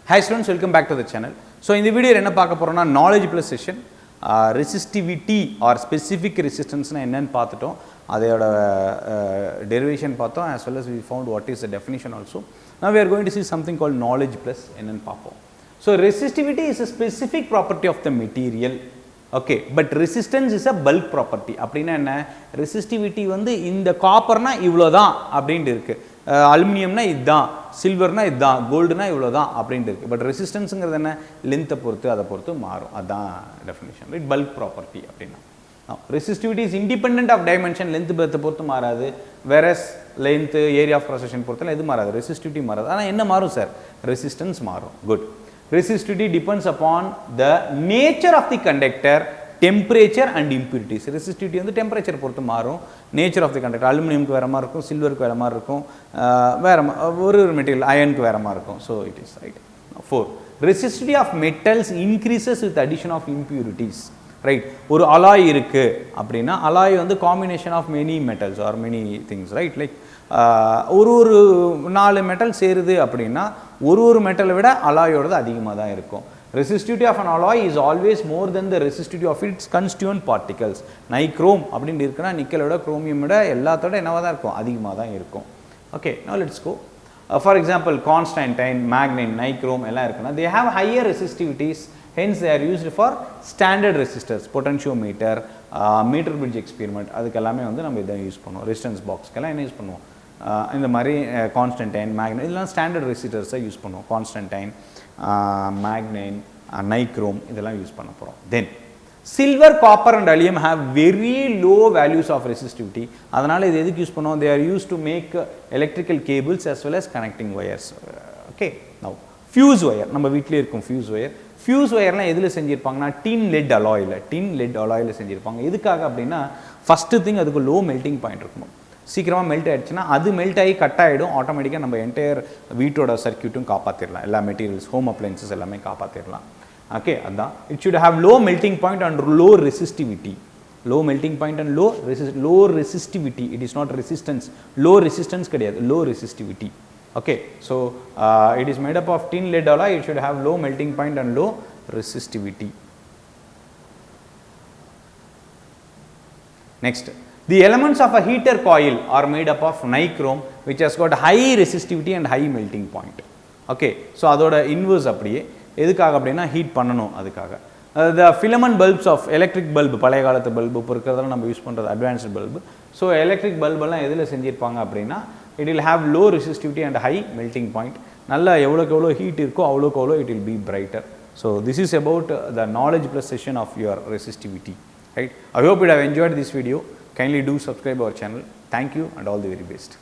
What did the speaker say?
Hi students, welcome back to the channel. So in the video என்ன பார்க்க போறோம்னா knowledge plus session resistivity or specific resistance னா என்னன்னு பார்த்துட்டோம். அதோட derivation பார்த்தோம் as well as we found what is the definition also. Now we are going to see something called knowledge plus என்னன்னு பார்ப்போம். So resistivity is a specific property of the material. Okay, but resistance is a bulk property. அப்படினா என்ன? resistivity வந்து இந்த காப்பர்னா இவ்வளவுதான் அப்படினு இருக்கு. அலுமினியம்னா இதுதான், சில்வர்னா இதுதான், கோல்டுனா இவ்வளவுதான் அப்படினு இருக்கு. பட் ரெசிஸ்டன்ஸ்ங்கிறது என்ன? லெந்த் பொறுத்து அத பொறுத்து மாறும். அதான் டெஃபினிஷன். ரைட், பல்க் ப்ராப்பர்ட்டி அப்படினா. Now resistivity is independent of dimension, length breadth பொறுத்து மாறாது. whereas length, area of cross section பொறுத்தல எது மாறாது? resistivity மாறாது. ஆனா என்ன மாறும் சார்? resistance மாறும். good. Resistivity depends upon the nature of the conductor, temperature and impurities. Resistivity வந்து temperature பொறுத்து மாறும். nature of the conductor, அலுமினியம்க்கு வேற மாதிரி இருக்கும், சில்வருக்கு வேற மாதிரி இருக்கும், வேற ஒரு மெட்டீரியல் அயனுக்கு வேற மாதிரி இருக்கும். so it is right. 4. Resistivity of metals increases with addition of impurities. right, ஒரு alloy இருக்கு அப்படினா alloy வந்து combination of many metals or many things, right, like ஒரு நாலு மெட்டல் சேருது அப்படினா ஒரு மெட்டலை விட அலாயோடது அதிகமாக தான் இருக்கும். resistivity of an alloy is always more than the resistivity of its constituent particles. Nichrome அப்படின்னு இருக்குன்னா நிக்கலோட குரோமியம் விட எல்லாத்தோட என்னவா தான் இருக்கும்? அதிகமாக தான் இருக்கும். okay, now let's go. For example, constantine, magnetite, nichrome எல்லாம் இருக்குன்னா they have higher resistivities, hence they are used for standard resistors, potentiometer, meter bridge experiment, அதுக்கு எல்லாமே வந்து நம்ம இதை யூஸ் பண்ணுவோம். ரெசிஸ்டன்ஸ் பாக்ஸ்க்கெல்லாம் என்ன யூஸ் பண்ணுவோம்? இந்த மாதிரி கான்ஸ்டன்டைன், மேக்னைட் இதெல்லாம் ஸ்டாண்டர்ட் ரெசிஸ்டர்ஸை யூஸ் பண்ணுவோம். கான்ஸ்டன்டைன், மேக்னைட், நைக்ரோம் இதெல்லாம் யூஸ் பண்ண போகிறோம். Then silver, copper and aluminium have very low values of resistivity. அதனால் இது எதுக்கு யூஸ் பண்ணுவோம்? They are used to make electrical cables as well as connecting wires. Okay, now fuse wire நம்ம வீட்டிலே இருக்கும். ஃபியூஸ் ஒயர், ஃபியூஸ் ஒயர்லாம் எதில் செஞ்சுருப்பாங்கன்னா டின் let அலாயில் செஞ்சுருப்பாங்க. எதுக்காக அப்படின்னா ஃபஸ்ட்டு திங் அதுக்கு லோ மெல்ட்டிங் பாயிண்ட் இருக்கணும். சீக்கிரமாக மெல்ட் ஆகிடுச்சுன்னா அது மெல்ட் ஆகி கட் ஆகிடும். ஆட்டோமேட்டிக்காக நம்ம என்டையர் வீட்டோட சர்க்யூட்டும் காப்பாற்றிடலாம். எல்லா மெட்டீரியல்ஸ், ஹோம் அப்ளைன்சஸ் எல்லாமே காப்பாற்றிடலாம். ஓகே, அதுதான். It should have low melting point and low resistivity. Low melting point and low resistivity. It is not resistance. Low resistance கிடையாது, low resistivity. okay, so it is made up of tin lead alloy. It should have low melting point and low resistivity. Next, the elements of a heater coil are made up of nichrome, which has got high resistivity and high melting point. okay, so அதோட inverse அப்படியே எதுக்காக அப்படின்னா heat பண்ணணும். அதுக்காக the filament bulbs of electric bulb, பழைய காலத்து bulb இப்போ இருக்கிறதெல்லாம் நம்ம யூஸ் பண்ணுறது அட்வான்ஸ்டு பல்பு. ஸோ எலக்ட்ரிக் பல்பெல்லாம் எதில் செஞ்சுருப்பாங்க அப்படின்னா it will have low resistivity and high melting point. நல்லா எவ்வளோக்கு எவ்வளோ ஹீட் இருக்கோ அவ்வளோக்கு அவ்வளோ it will be brighter. So this is about the knowledge plus session of your resistivity. right, I hope you have enjoyed this video. Kindly do subscribe our channel. Thank you and all the very best.